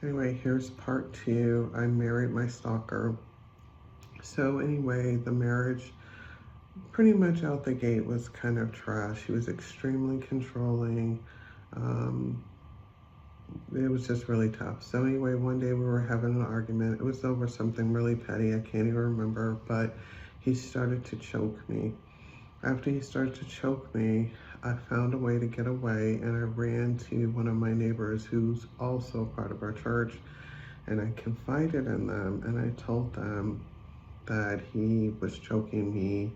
Anyway, here's part two. I married my stalker. So anyway, the marriage pretty much out the gate was kind of trash. He was extremely controlling. Um, it was just really tough. So anyway, one day we were having an argument. It was over something really petty. I can't even remember, but he started to choke me. After he started to choke me, I found a way to get away, and I ran to one of my neighbors who's also part of our church, and I confided in them, and I told them that he was choking me,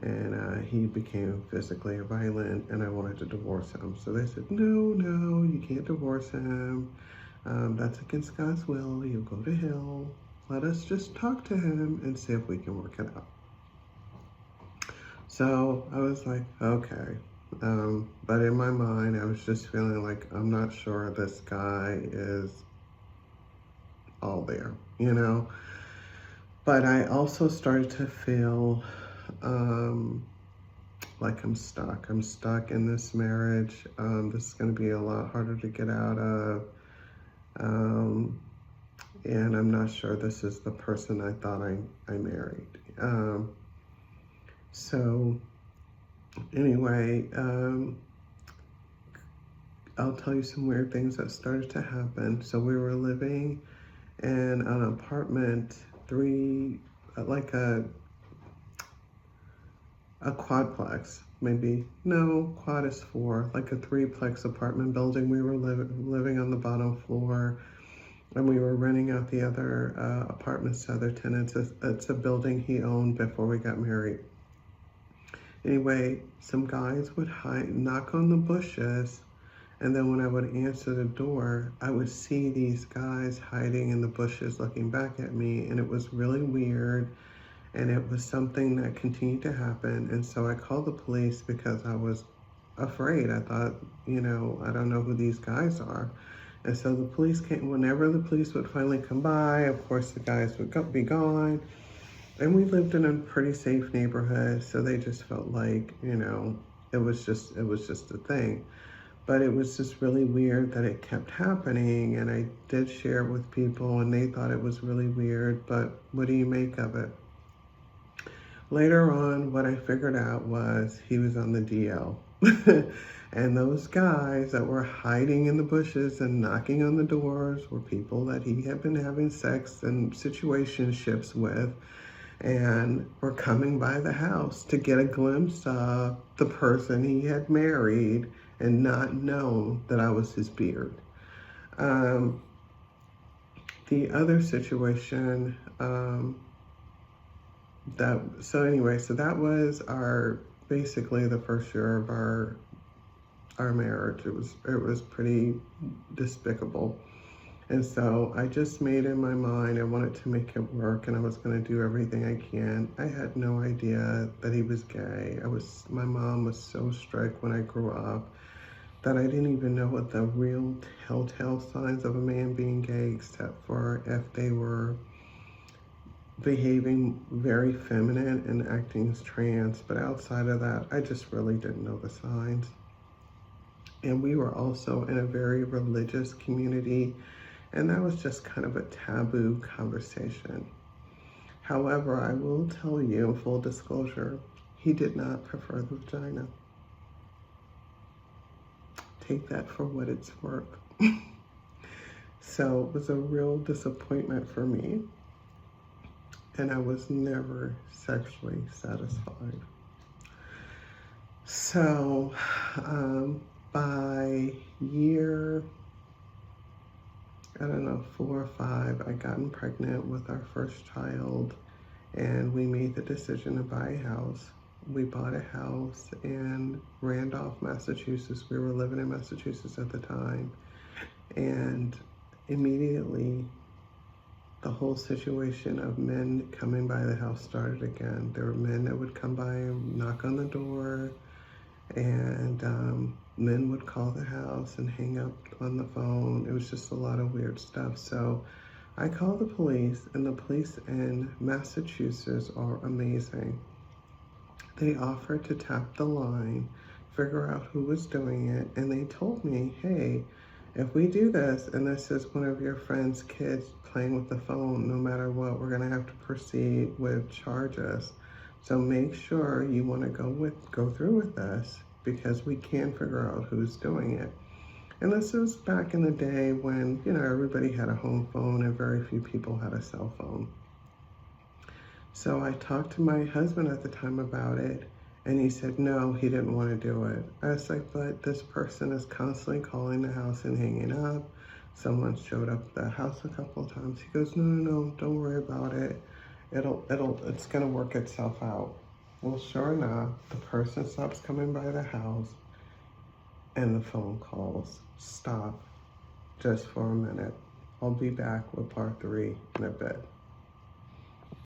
and he became physically violent, and I wanted to divorce him. So they said, no, you can't divorce him. That's against God's will. You'll go to hell. Let us just talk to him and see if we can work it out. So I was like, okay. But in my mind, I was just feeling like I'm not sure this guy is all there, you know? But I also started to feel like I'm stuck. I'm stuck in this marriage. This is going to be a lot harder to get out of. Um, and I'm not sure this is the person I thought I married. So anyway, I'll tell you some weird things that started to happen. So we were living in an apartment, like a quadplex, maybe. No, quad is four, like a threeplex apartment building. We were living on the bottom floor, and we were renting out the other apartments to other tenants. It's a building he owned before we got married. Anyway, some guys would knock on the bushes, and then when I would answer the door, I would see these guys hiding in the bushes looking back at me, and it was really weird, and it was something that continued to happen. And so I called the police because I was afraid. I thought, I don't know who these guys are. And so the police came. Whenever the police would finally come by, of course the guys would be gone. And we lived in a pretty safe neighborhood, so they just felt like, it was just a thing. But it was just really weird that it kept happening, and I did share it with people, and they thought it was really weird, but what do you make of it? Later on, what I figured out was he was on the DL. And those guys that were hiding in the bushes and knocking on the doors were people that he had been having sex and situationships with, and were coming by the house to get a glimpse of the person he had married and not know that I was his beard. The other situation, so that was basically the first year of our marriage. It was pretty despicable. And so I just made in my mind I wanted to make it work, and I was going to do everything I can. I had no idea that he was gay. My mom was so strict when I grew up that I didn't even know what the real telltale signs of a man being gay, except for if they were behaving very feminine and acting as trans. But outside of that, I just really didn't know the signs. And we were also in a very religious community, and that was just kind of a taboo conversation. However, I will tell you, full disclosure, he did not prefer the vagina. Take that for what it's worth. So it was a real disappointment for me, and I was never sexually satisfied. So by year, I don't know, 4 or 5, I gotten pregnant with our first child, and we made the decision to buy a house. We bought a house in Randolph, Massachusetts. We were living in Massachusetts at the time, and immediately the whole situation of men coming by the house started again. There were men that would come by and knock on the door, and men would call the house and hang up on the phone. It was just a lot of weird stuff. So I called the police, and the police in Massachusetts are amazing. They offered to tap the line, figure out who was doing it, and they told me, hey, If we do this, and this is one of your friend's kids playing with the phone, no matter what, we're gonna have to proceed with charges. So make sure you wanna go through with this, because we can figure out who's doing it. And this was back in the day when, everybody had a home phone and very few people had a cell phone. So I talked to my husband at the time about it, and he said no, he didn't want to do it. I was like, but this person is constantly calling the house and hanging up. Someone showed up at the house a couple of times. He goes, no, don't worry about it. It's gonna work itself out. Well, sure enough, the person stops coming by the house and the phone calls stop just for a minute. I'll be back with part 3 in a bit.